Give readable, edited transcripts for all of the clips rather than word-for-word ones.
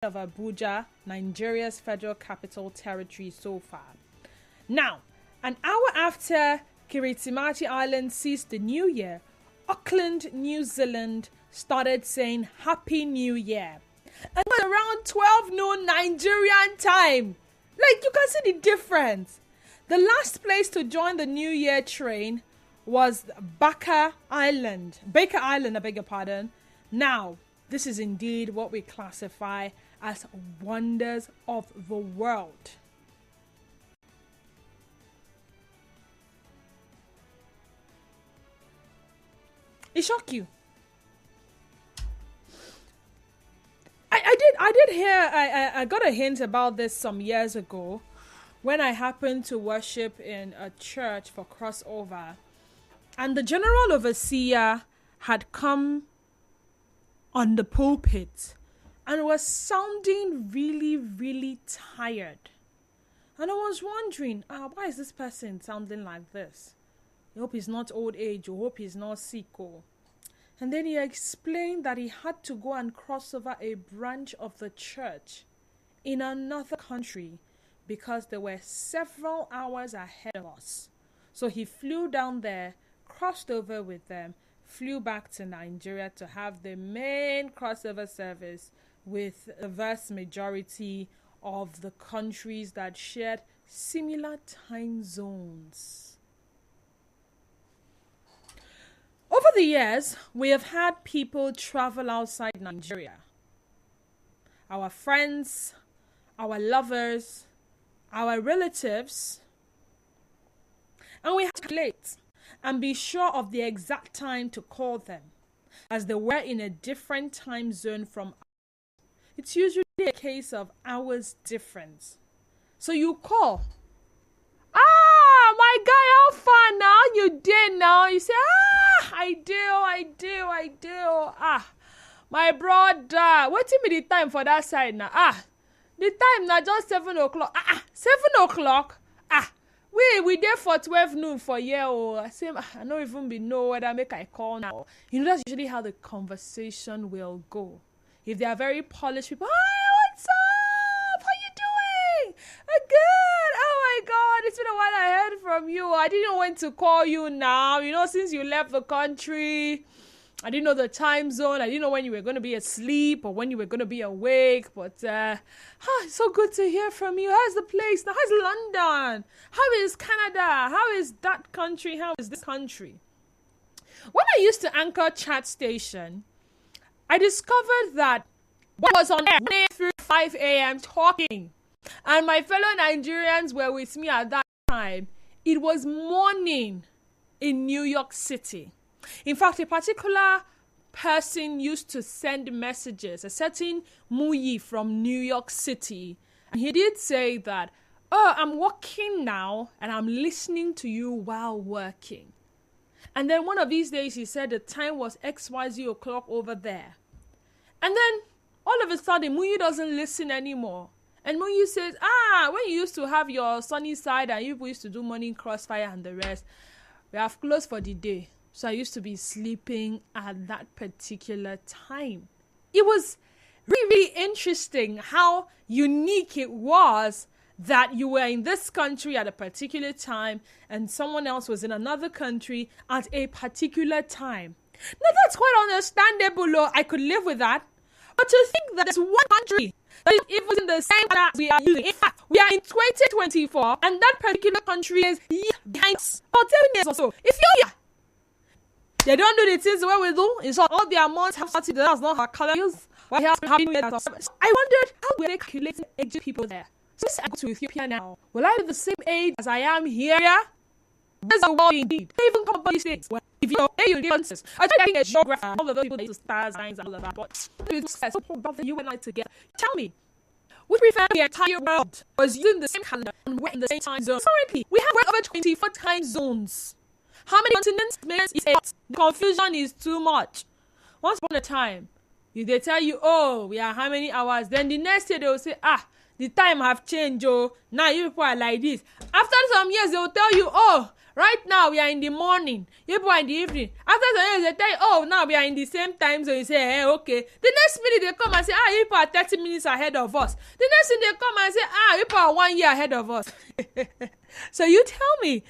of Abuja, Nigeria's federal capital territory so far. Now, an hour after Kiritimati Island seized the new year, Auckland, New Zealand started saying Happy New Year. And it was around 12 noon Nigerian time. Like, you can see the difference. The last place to join the New Year train was Baker Island, I beg your pardon. Now, this is indeed what we classify as wonders of the world. It shocked you. I did hear, I got a hint about this some years ago when I happened to worship in a church for crossover, and the general overseer had come on the pulpit and was sounding really, really tired. And I was wondering, why is this person sounding like this? I hope he's not old age, or hope he's not sick. And then he explained that he had to go and cross over a branch of the church in another country because they were several hours ahead of us. So he flew down there, crossed over with them, flew back to Nigeria to have the main crossover service with the vast majority of the countries that shared similar time zones. Over the years, we have had people travel outside Nigeria. Our friends, our lovers, our relatives, and we have to calculate and be sure of the exact time to call them, as they were in a different time zone from us. It's usually a case of hours difference. So you call. My guy, how far now? You did now? You say, I do. My brother, what's be the time for that side now? The time now just 7 o'clock. 7 o'clock? We there for 12 noon for year. I say, I don't even know whether make I call now. You know, that's usually how the conversation will go. If they are very polished people, hi, what's up? How you doing? Good. Oh my God, it's been a while I heard from you. I didn't know when to call you now. You know, since you left the country, I didn't know the time zone. I didn't know when you were going to be asleep or when you were going to be awake. But it's so good to hear from you. How's the place now? How's London? How is Canada? How is that country? How is this country? When I used to anchor chat station, I discovered that I was on air 1 a.m. through 5 a.m. talking. And my fellow Nigerians were with me at that time. It was morning in New York City. In fact, a particular person used to send messages, a certain Muyi from New York City. And he did say that, I'm working now and I'm listening to you while working. And then one of these days he said the time was XYZ o'clock over there. And then all of a sudden Muyi doesn't listen anymore. And Muyi says, when you used to have your sunny side and you used to do morning crossfire and the rest, we have closed for the day. So I used to be sleeping at that particular time. It was really, really interesting how unique it was that you were in this country at a particular time and someone else was in another country at a particular time. Now that's quite understandable. I could live with that. But to think that there's one country that is even in the same that we are using. In fact, we are in 2024 and that particular country is behind us. About 10 years or so. Ethiopia. They don't do the things the way we do. In short, all their months have started. That's not our calendars. Why have happy new year? I wondered how were they calculating age people there. Since I go to Ethiopia now, will I be the same age as I am here? There's a world indeed. They even come up with these things. Well, if you're you differences, I tried getting a geographer and all of those people that use stars, signs, and all of that. But it's so bother you and I together. Tell me, would we prefer the entire world was using the same calendar and we're in the same time zone? Currently, we have over 24 time zones. How many continents makes it 8? The confusion is too much. Once upon a time, if they tell you, we are how many hours, then the next day they will say, the time have changed, now you people are like this. After some years, they will tell you, Right now, we are in the morning. You people are in the evening. After some days, they tell you, oh, now we are in the same time zone. You say, hey, okay. The next minute, they come and say, you people are 30 minutes ahead of us. The next thing, they come and say, you people are 1 year ahead of us. So you tell me,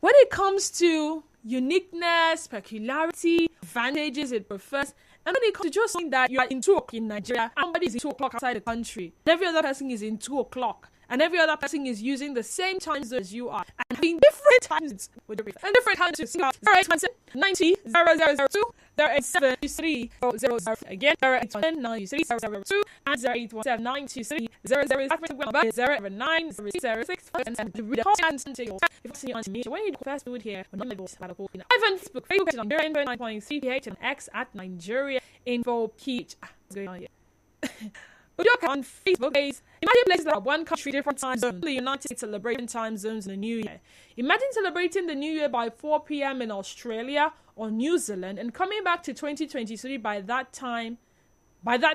when it comes to uniqueness, peculiarity, advantages it prefers, and when it comes to just saying that you are in 2 o'clock in Nigeria, somebody is in 2 o'clock outside the country, and every other person is in 2 o'clock, and every other person is using the same time zone as you are, and having different times with different times to 90 0002 087 23 00 again 081 93 002 and 0817 923 00 when you first food here on Facebook, Facebook on 9.3 PH and X at Nigeria Info Peach. What's going on here? On Facebook says, imagine places that are one country, different time zones. The United States celebrating time zones in the New Year. Imagine celebrating the New Year by 4 p.m. in Australia or New Zealand and coming back to 2023 by that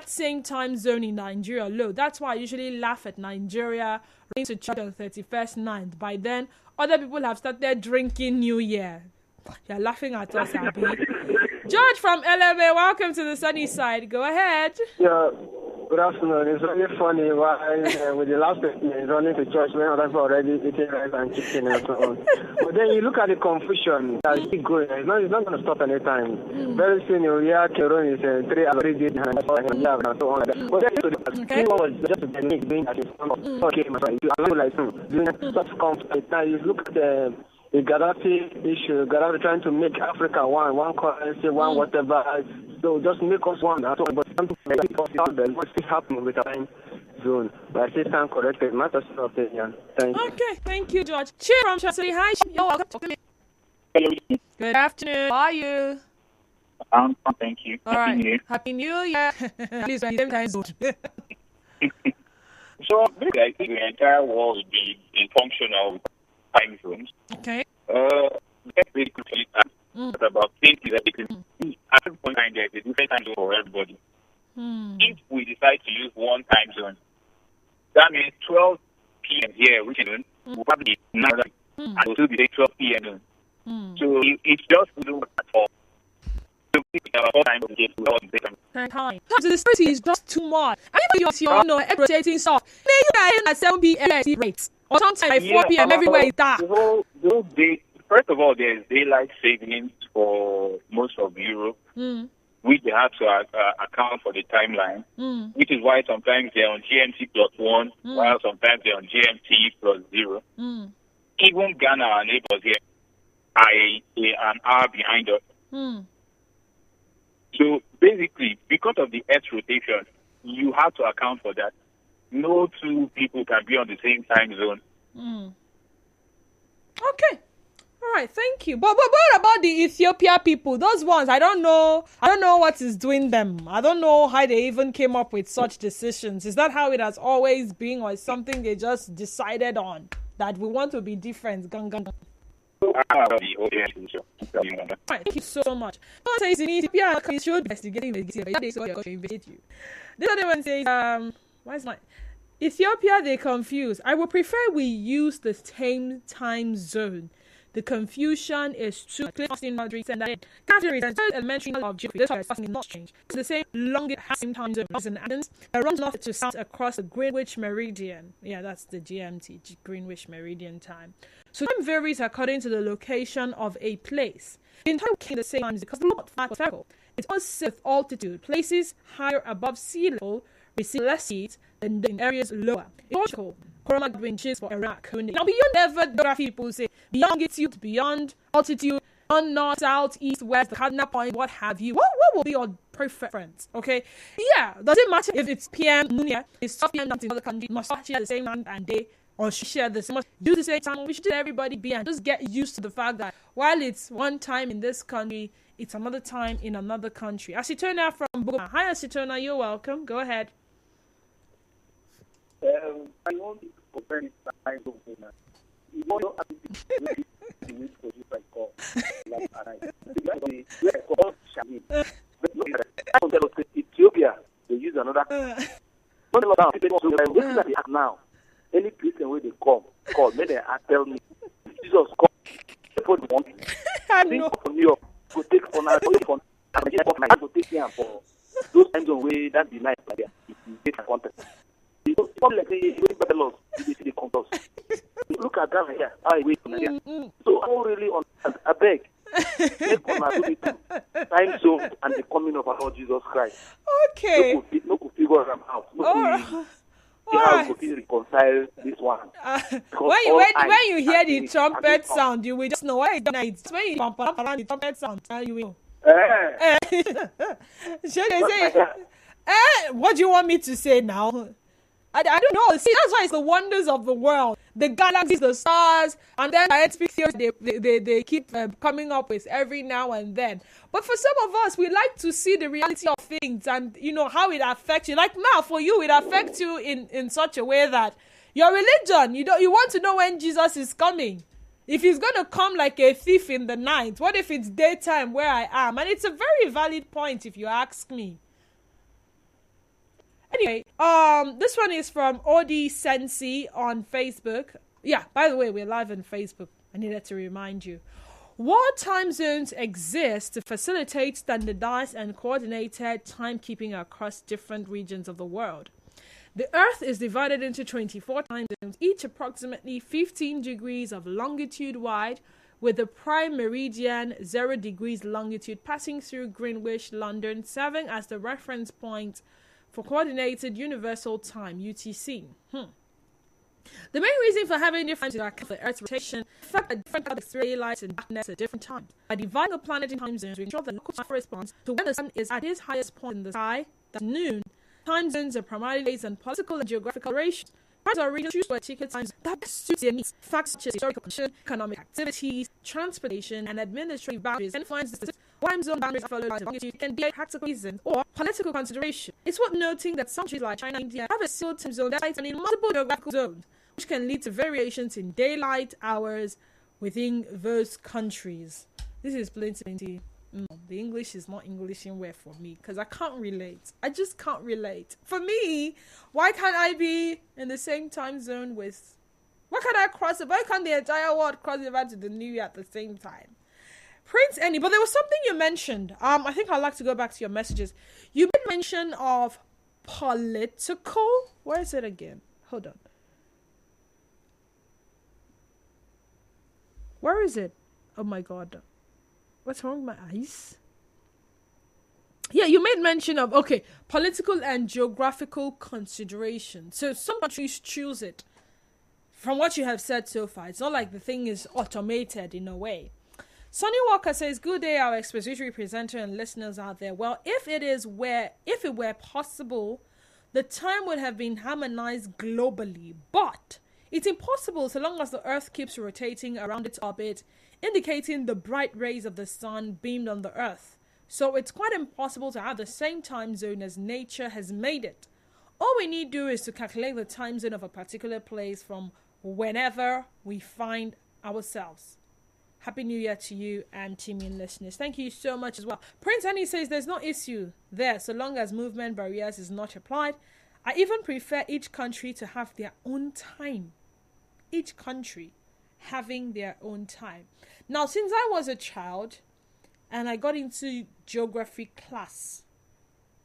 same time zone in Nigeria. Look, that's why I usually laugh at Nigeria going to church on 31st night. By then, other people have started drinking New Year. You're laughing at us, Abby. George from LMA, welcome to the sunny side. Go ahead. Yeah. Good afternoon. It's really funny why with the last person is running to church when other people already eating rice and chicken and so on. But then you look at the confusion that's still going. It's not going to stop anytime. Very soon you'll hear Keron is 3 hours, 3 days and so on. But then the was just a technique doing that is okay, my friend. You allow like doing such conflict. Now you look at the Gaddafi issue, Gaddafi trying to make Africa one currency, one whatever. So just make us one. But something like what's still happening with the time zone. But I still stand corrected. My personal opinion. Thank you. Okay, thank you, George. Cheer from Chelsea. Hi, you're welcome. Talk to me. Good afternoon. How are you? Thank you. All right. Happy New Year. Please, same time zone. So basically, I think the entire world would be in functional time zones. Okay. Let's basically at about 20 at some point in time, there's a different time zone for everybody. If we decide to use one time zone, that means 12 p.m. here, which is will probably be 9 and will still be 12 p.m. So it's just to do at all. So time. So the spirit is just too much. I mean, you're rotating stuff. Maybe you are at 7 p.m. rates. Or sometime by 4 p.m. everywhere is dark. The whole day, first of all, there's daylight savings for most of Europe, which they have to account for the timeline, which is why sometimes they're on GMT +1, while sometimes they're on GMT +0. Even Ghana, our neighbors here, are an hour behind us. So basically, because of the Earth's rotation, you have to account for that. No two people can be on the same time zone. Okay. All right, thank you. But what about the Ethiopia people? Those ones, I don't know what is doing them. I don't know how they even came up with such decisions. Is that how it has always been, or is something they just decided on, that we want to be different? Right, thank you so much. One says in Ethiopia, you should be investigating you. The other one says, why is my Ethiopia, they confuse. I would prefer we use the same time zone. The confusion is too clear. And then Catherine is elementary of geography. This is not change. It's the same long same time zone as in Athens. It runs north to south across the Greenwich Meridian. Yeah, that's the GMT, Greenwich Meridian time. So time varies according to the location of a place. The entire week the same times because the not flat spherical. It's also with altitude. Places higher above sea level receive less heat than in areas lower. In Portugal, Corona winds for Iraq. Now, beyond ever geography, people say beyond longitude, beyond altitude, beyond north, south, east, west, the cardinal point, what have you. What will be your preference? Okay, yeah. Does it matter if it's PM, noon here, it's 12 PM in other countries? Must share the same time and day, or should share the same? Must do the same time? We should everybody be and just get used to the fact that while it's one time in this country, it's another time in another country. Asitona from Bogota. Hi, Asitona. You're welcome. Go ahead. I want to compare this time to you know, Ethiopia, they use another. Now, any Christian where they call, may they tell me, Jesus call everybody wants. I Think know. from New York, go take on our phone, and Nigeria go take care for those times on way that be nice like that. If you take a contact. It's probably like you better loss. You see the contours. Look at Ghana here. I wait for Nigeria. So I'm really on. I beg. Make on our time zone and the coming of our Lord Jesus Christ. Okay. No could figure them out. No could how we could reconcile this one. When you hear the trumpet sound, you will just know why it's night. When you pump around the trumpet sound, you will. Should they say? What do you want me to say now? I don't know. See, that's why it's the wonders of the world. The galaxies, the stars, and then scientific theories they keep coming up with every now and then. But for some of us, we like to see the reality of things and, how it affects you. Like now, for you, it affects you in such a way that your religion, you want to know when Jesus is coming. If he's going to come like a thief in the night, what if it's daytime where I am? And it's a very valid point if you ask me. Anyway, this one is from Odi Sensi on Facebook. Yeah, by the way, we're live on Facebook. I needed to remind you. What time zones exist to facilitate standardized and coordinated timekeeping across different regions of the world? The Earth is divided into 24 time zones, each approximately 15 degrees of longitude wide, with the prime meridian 0 degrees longitude passing through Greenwich, London, serving as the reference point for Coordinated Universal Time, UTC. The main reason for having different times is the Earth's rotation, the fact that different types of daylight and darkness at different times. By dividing a planet in time zones, we ensure that local time corresponds to when the sun is at its highest point in the sky, that's noon. Time zones are primarily based on political and geographical relations. Times are regional choose particular times that suits their needs. Facts such as historical conditions, economic activities, transportation, and administrative boundaries influence the time zone boundaries follow lines of longitude can be a practical reason or political consideration. It's worth noting that some countries like China and India have a single time zone that's in multiple geographical zones, which can lead to variations in daylight hours within those countries. This is plenty. The English is not English in way for me because I can't relate. I just can't relate. For me, why can't I be in the same time zone with... Why can't I cross it? Why can't the entire world cross over to the New Year at the same time? Prince Annie, but there was something you mentioned. I think I'd like to go back to your messages. You made mention of political... Where is it again? Hold on. Where is it? Oh my God. What's wrong with my eyes? Yeah, you made mention of, political and geographical consideration. So some countries choose it. From what you have said so far, it's not like the thing is automated in a way. Sonny Walker says, good day, our expository presenter and listeners out there. Well, if it were possible, the time would have been harmonized globally. But it's impossible so long as the Earth keeps rotating around its orbit, indicating the bright rays of the sun beamed on the Earth. So it's quite impossible to have the same time zone as nature has made it. All we need to do is to calculate the time zone of a particular place from whenever we find ourselves. Happy New Year to you and teaming listeners. Thank you so much as well. Prince Annie says there's no issue there so long as movement barriers is not applied. I even prefer each country to have their own time. Each country having their own time. Now, since I was a child and I got into geography class,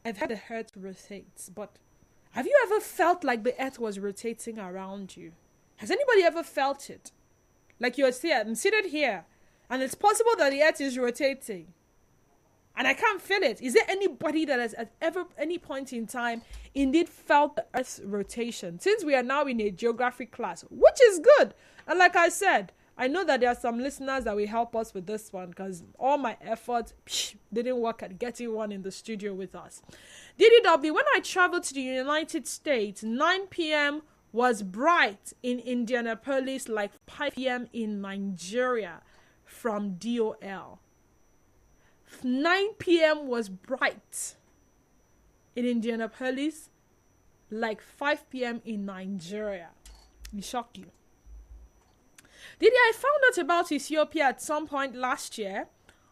I've had the earth rotates, but have you ever felt like the earth was rotating around you? Has anybody ever felt it? Like I'm seated here, and it's possible that the earth is rotating, and I can't feel it. Is there anybody that has at any point in time indeed felt the earth's rotation? Since we are now in a geography class, which is good. And like I said, I know that there are some listeners that will help us with this one because all my efforts didn't work at getting one in the studio with us. DDW, when I traveled to the United States, 9 p.m. was bright in Indianapolis like 5 p.m. in Nigeria from DOL. 9 p.m. was bright in Indianapolis like 5 p.m. in Nigeria. It shocked you. Didi, I found out about Ethiopia at some point last year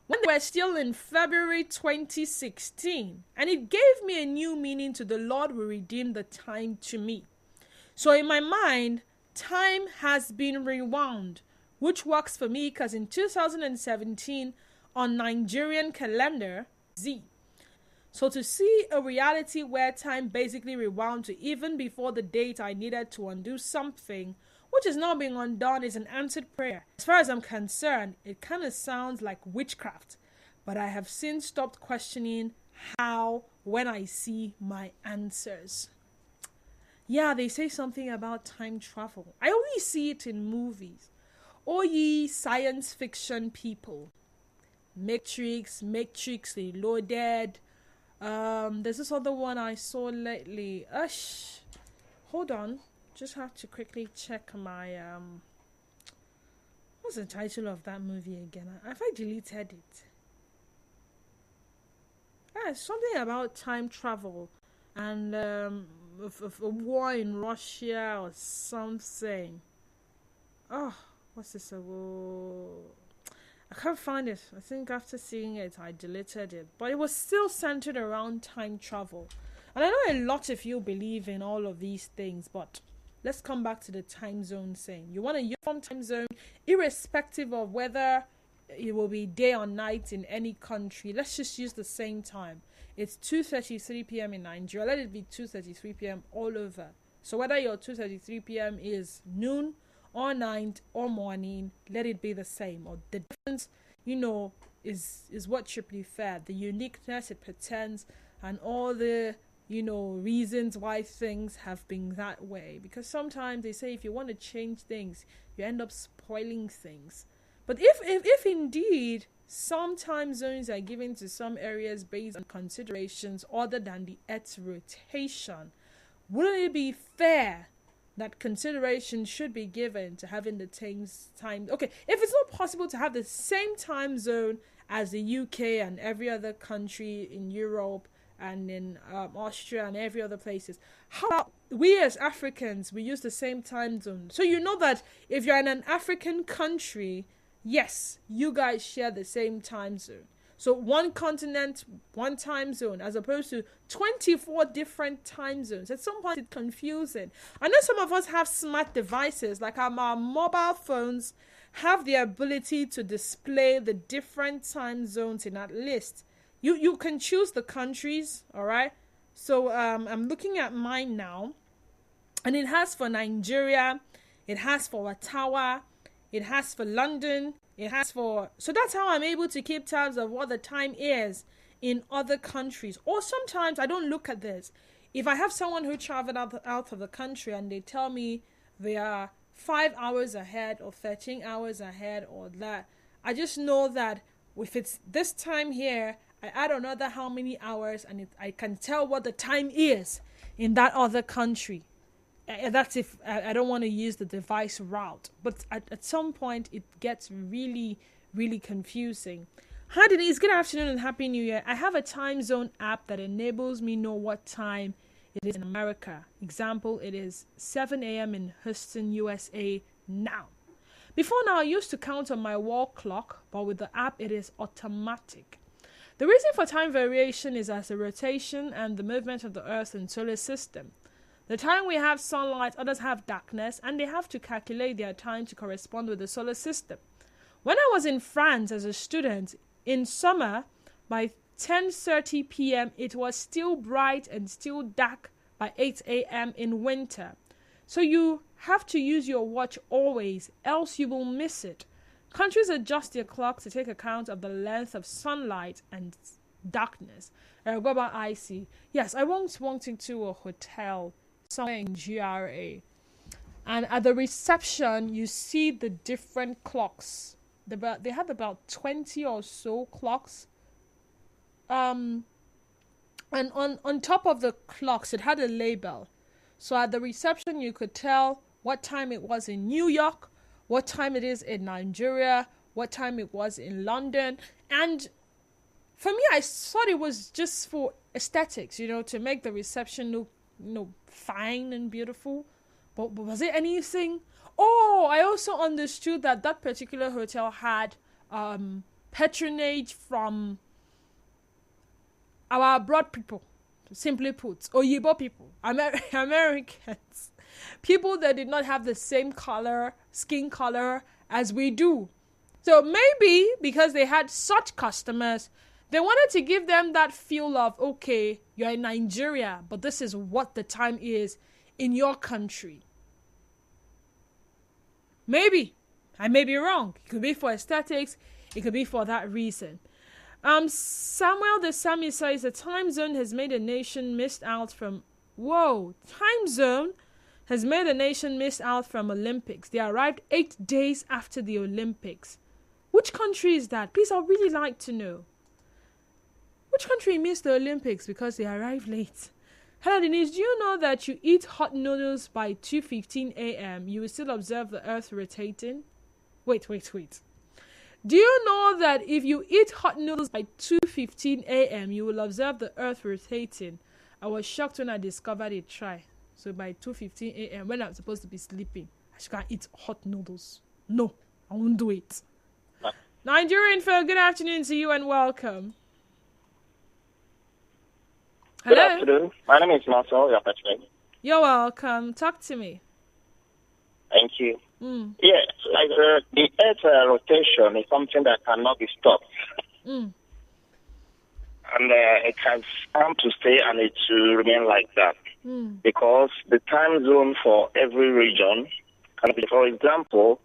when they were still in February 2016, and it gave me a new meaning to the Lord will redeem the time to me. So in my mind, time has been rewound, which works for me because in 2017 on Nigerian calendar, Z. So to see a reality where time basically rewound to even before the date I needed to undo something, which is now being undone, is an answered prayer. As far as I'm concerned, it kind of sounds like witchcraft, but I have since stopped questioning how when I see my answers. Yeah, they say something about time travel. I only see it in movies. Oh, ye science fiction people. Matrix Reloaded. There's this other one I saw lately. Hold on. Just have to quickly check my what's the title of that movie again? Have I deleted it? Something about time travel and of a war in Russia or something. Oh, what's this? I can't find it. I think after seeing it, I deleted it. But it was still centered around time travel. And I know a lot of you believe in all of these things, but let's come back to the time zone thing. You want a uniform time zone, irrespective of whether it will be day or night in any country. Let's just use the same time. It's 2:33 p.m. in Nigeria. Let it be 2:33 p.m. all over. So whether your 2:33 p.m. is noon or night or morning, let it be the same. Or the difference, is what you prefer. The uniqueness it pretends and all the, reasons why things have been that way. Because sometimes they say if you want to change things, you end up spoiling things. But if indeed some time zones are given to some areas based on considerations other than the Earth's rotation, wouldn't it be fair that consideration should be given to having the time? Okay, if it's not possible to have the same time zone as the UK and every other country in Europe and in Austria and every other places, how about we as Africans, we use the same time zone? So you know that if you're in an African country, yes, you guys share the same time zone. So one continent, one time zone, as opposed to 24 different time zones. At some point, it's confusing. I know some of us have smart devices, like our mobile phones have the ability to display the different time zones in that list. You can choose the countries, all right? So I'm looking at mine now, and it has for Nigeria, it has for Ottawa, it has for London, it has for... So that's how I'm able to keep tabs of what the time is in other countries. Or sometimes I don't look at this. If I have someone who traveled out of the country and they tell me they are 5 hours ahead or 13 hours ahead or that, I just know that if it's this time here, I add another how many hours and I can tell what the time is in that other country. That's if I don't want to use the device route. But at some point, it gets really, really confusing. Hi Denise, good afternoon and Happy New Year. I have a time zone app that enables me know what time it is in America. Example, it is 7 a.m. in Houston, USA now. Before now, I used to count on my wall clock, but with the app, it is automatic. The reason for time variation is as the rotation and the movement of the Earth and solar system. The time we have sunlight, others have darkness, and they have to calculate their time to correspond with the solar system. When I was in France as a student, in summer, by 10:30 p.m., it was still bright and still dark by 8 a.m. in winter. So you have to use your watch always, else you will miss it. Countries adjust their clocks to take account of the length of sunlight and darkness. Go about icy. Yes, I once walked into a hotel somewhere in GRA, and at the reception you see the different clocks. They had about 20 or so clocks, and on top of the clocks it had a label. So at the reception you could tell what time it was in New York, what time it is in Nigeria, what time it was in London. And for me, I thought it was just for aesthetics, to make the reception look, fine and beautiful. But was it anything? Oh, I also understood that particular hotel had patronage from our abroad people, simply put, Oyibo people, Americans, people that did not have the same skin color as we do. So maybe because they had such customers, they wanted to give them that feel of, okay, you're in Nigeria, but this is what the time is in your country. Maybe. I may be wrong. It could be for aesthetics. It could be for that reason. Samuel the Sami says the time zone has made a nation missed out from... Whoa. Time zone has made the nation miss out from Olympics. They arrived 8 days after the Olympics. Which country is that? Please, I'd really like to know. Which country missed the Olympics because they arrived late? Hello, Denise. Do you know that you eat hot noodles by 2:15 a.m. you will still observe the earth rotating? Wait. Do you know that if you eat hot noodles by 2:15 a.m. you will observe the earth rotating? I was shocked when I discovered it. Try. So by 2:15 a.m. when I'm supposed to be sleeping, I should eat hot noodles. No, I won't do it. Nigerian Phil, good afternoon to you and welcome. Good Hello? afternoon. My name is Marcel. You're welcome. Talk to me. Thank you. Yeah, like the Earth rotation is something that cannot be stopped. And it has come to stay and it will remain like that. Because the time zone for every region can be, for example,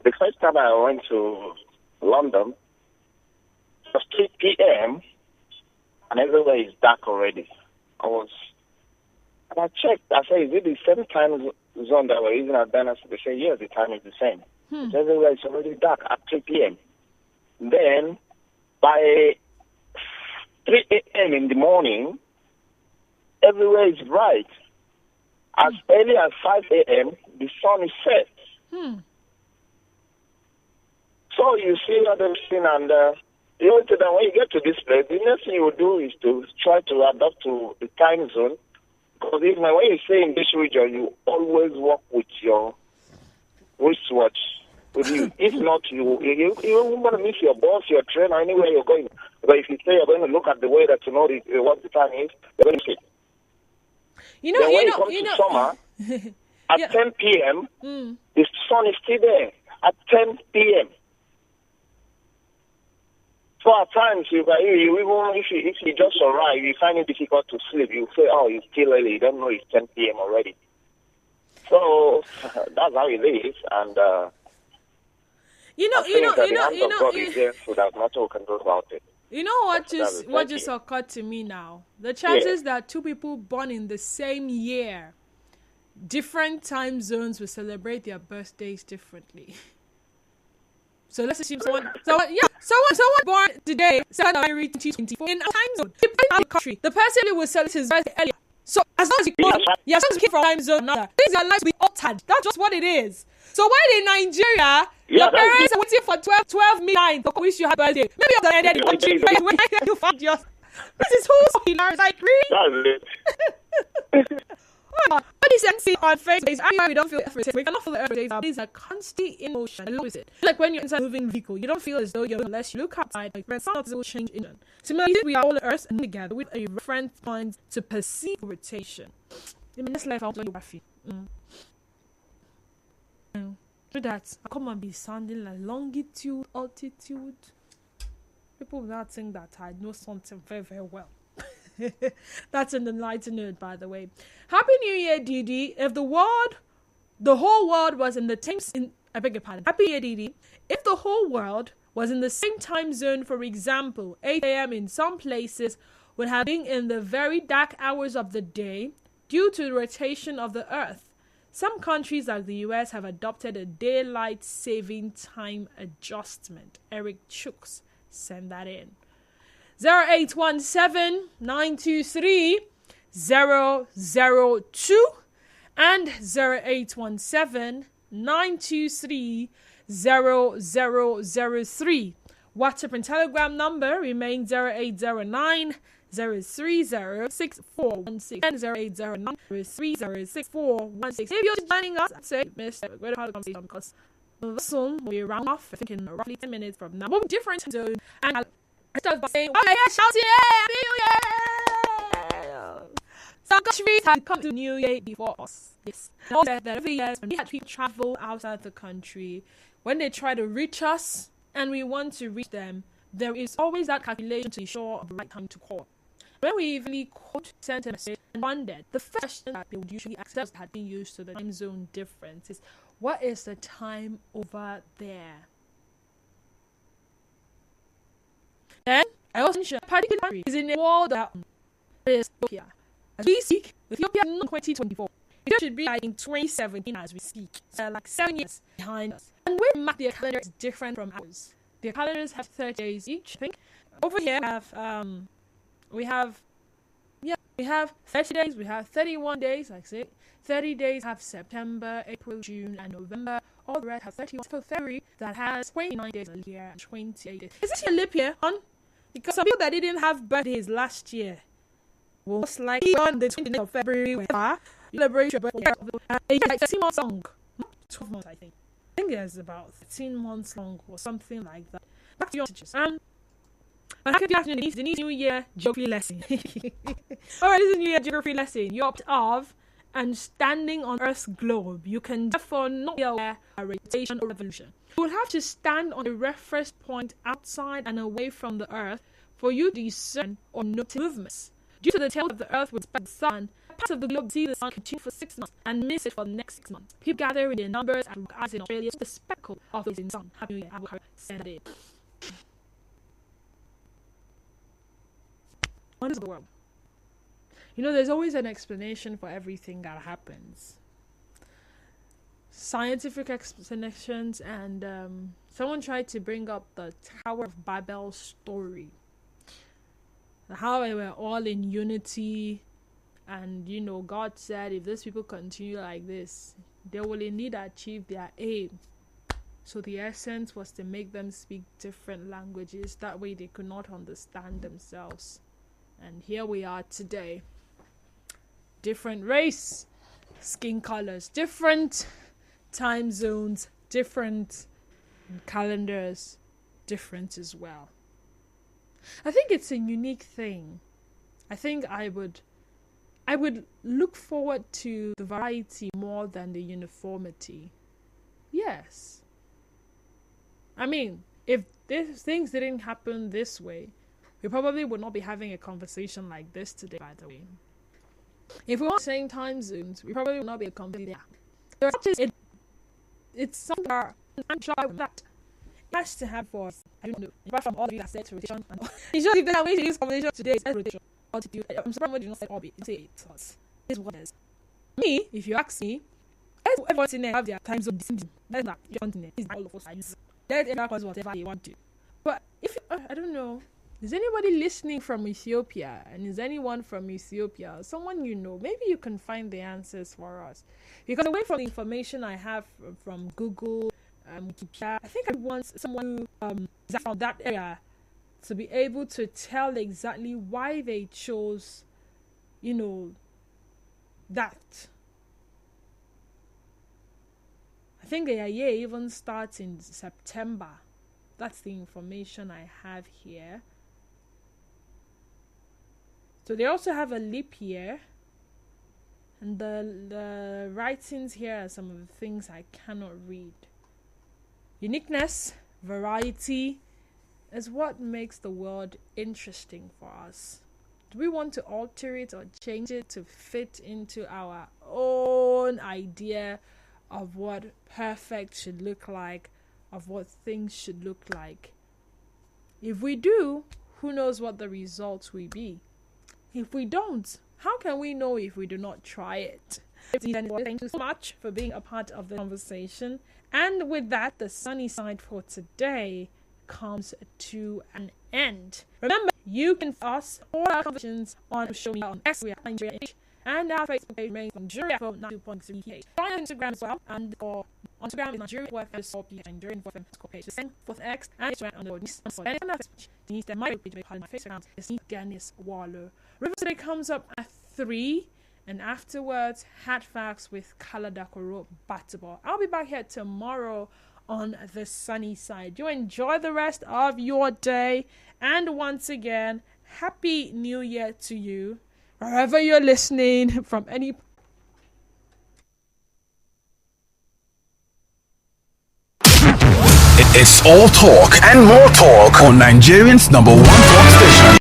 the first time I went to London, it was 3 p.m. and everywhere is dark already. And I checked. I said, is it the same time zone that we're using at Ghana? They say, yes, the time is the same. Everywhere is already dark at 3 p.m. Then, by 3 a.m. in the morning, everywhere is bright. As early as 5 a.m., the sun is set. So you see everything, and you know, that when you get to this place, the next thing you will do is to try to adapt to the time zone. Because even when you stay in this region, you always walk with your wristwatch with you. If not, you're going to miss your bus, your train, or anywhere you're going. But if you say you're going to look at the weather to know what the time is, you're going to see. When it comes to summer, at 10 p.m., the sun is still there at 10 p.m. So at times, even if you just arrive, you find it difficult to sleep. You say, oh, it's still early. You don't know it's 10 p.m. already. So that's how it is. And God is there, so there's nothing we can do about it. You know what just occurred to me now? The chances that two people born in the same year, different time zones, will celebrate their birthdays differently. So let's assume someone born today, January 2024, in a time zone, depending on the country, the person will celebrate his birthday earlier. So as long as you came from time zone, things your lives will be altered. That's just what it is. So while in Nigeria, your parents are waiting for 12 midnight to wish you happy birthday. Maybe you're ended the country when you find yours. This is who's hilarious. Like, really? That's it. What is MC on Facebook? We don't feel everything. We cannot feel everything. These are constant emotion. I lose it. Like when you're inside a moving vehicle, you don't feel as though you're unless you look outside. Like when something will change in. Similarly, we are all on Earth and together with a reference point to perceive rotation. In this life, I'll geography. So that I come and be sounding like longitude, altitude. People will not think that I know something very, very well. That's an enlightened note, by the way. Happy New Year, Didi. If the whole world was in the same, I beg your pardon. Happy New Year, Didi. If the whole world was in the same time zone, for example, 8 a.m. in some places would have been in the very dark hours of the day due to the rotation of the Earth. Some countries like the US have adopted a daylight saving time adjustment. Eric Chooks, send that in. 0817-923-002 and 0817-923-0003. WhatsApp and Telegram number remains 0809 030-6416 and 0809-030-6416. If you're joining us, I'd say Mr. Great Conversation, because soon we'll be around off, I think in roughly 10 minutes from now. We'll be different zone, and I start by saying, oh yeah, shouting, yeah, Some countries have come to New Year before us. Yes. And also that every year when we had people travel outside the country, when they try to reach us and we want to reach them, there is always that calculation to be sure of the right time to call. When we even quote sent a message and wondered, the first question that they would usually ask us had been used to the time zone difference is, what is the time over there? Then I also mentioned a particular country is in a world that is Ethiopia. As we speak, Ethiopia in 2024. It should be like in 2017 as we speak. So like 7 years behind us. And we mark their calendar is different from ours. Their calendars have 30 days each, I think. Over here we have 30 days, we have 31 days, like say 30 days have September, April, June, and November. All the rest have 31 for February that has 29 days a year and 28 days. Is this your leap year, hon? Because some people that didn't have birthdays last year will most likely on the 29th of February when you celebrate your birthday. Like 13 months long. 12 months, I think. I think it's about 13 months long or something like that. Back to your messages. Good afternoon, the New Year geography lesson. Alright, this is New Year geography lesson. You're up of and standing on Earth's globe. You can therefore not be aware of rotation or revolution. You will have to stand on a reference point outside and away from the Earth for you to discern or notice movements. Due to the tilt of the Earth with the sun, parts of the globe see the sun continue for 6 months and miss it for the next 6 months. People gather in their numbers as in Australia, the spectacle of the sun. Happy New Year, I will send it. Wonders of the world. You know, there's always an explanation for everything that happens. Scientific explanations, and someone tried to bring up the Tower of Babel story. How they were all in unity, and you know, God said if these people continue like this, they will indeed achieve their aim. So the essence was to make them speak different languages, that way they could not understand themselves. And here we are today. Different race, skin colors, different time zones, different calendars, different as well. I think it's a unique thing. I think I would look forward to the variety more than the uniformity. Yes. I mean, if things didn't happen this way, we probably would not be having a conversation like this today, by the way. If we were saying time zones, we probably would not be a conversation. It's something that I'm sure that it has to have for us. I don't know. Apart from all of you that said rotation and all. It's just if there's a way to use conversation today, it's rotation. I'm surprised when you don't say orbit. You say it was. It's what it is. Me, if you ask me, let everyone in there have their time zone. That's not your continent. It's all of us. Let everyone cause whatever they want to. But if I don't know. Is anybody listening from Ethiopia? And is anyone from Ethiopia? Someone you know? Maybe you can find the answers for us. Because away from the information I have from Google, Wikipedia, I think I want someone who is from that area to be able to tell exactly why they chose, you know, that. I think their year even starts in September. That's the information I have here. So they also have a leap year, and the writings here are some of the things I cannot read. Uniqueness, variety is what makes the world interesting for us. Do we want to alter it or change it to fit into our own idea of what perfect should look like, of what things should look like? If we do, who knows what the results will be? If we don't, how can we know if we do not try it? Thank you so much for being a part of the conversation. And with that, the sunny side for today comes to an end. Remember, you can follow us all our conversations on social media on X, we are Nigeria, and our Facebook page remains Nigeria for 92.3 Join our Instagram as well, and for on Instagram is Nigeria for PH, Nigerian for page. The same for X and Instagram on the Nice for any other Denise, then my page, my face account is Ganis Wallow. River today comes up at 3, and afterwards, Hat Facts with Kaladakoro Batabo. I'll be back here tomorrow on the sunny side. You enjoy the rest of your day, and once again, Happy New Year to you. wherever you're listening from any. It's all talk and more talk on Nigerians' number one talk station,